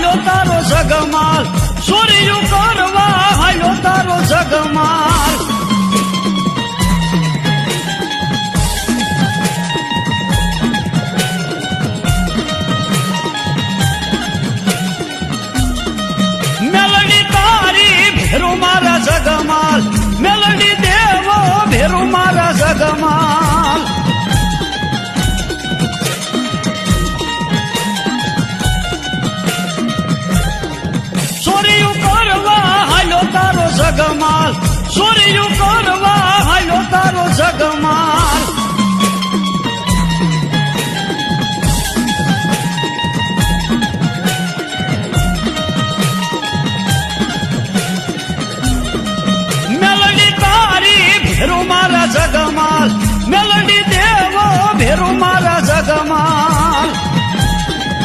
હાલ્યો તારો જગમાલ ચોરીયું કરવા હાલ્યો તારો જગમાલ મેલડી તારી ભેરું મારા જગમાલ મેલડી દેવો ભેરું મારા જગમાલ ચોરીયું કરવા હાલ્યો તારો જગમાલ ચોરીયું કરવા હાલ્યો તારો જગમાલ મેલડી તારી ભેરું મારા જગમાલ મેલડી દેવો ભેરું મારા જગમાલ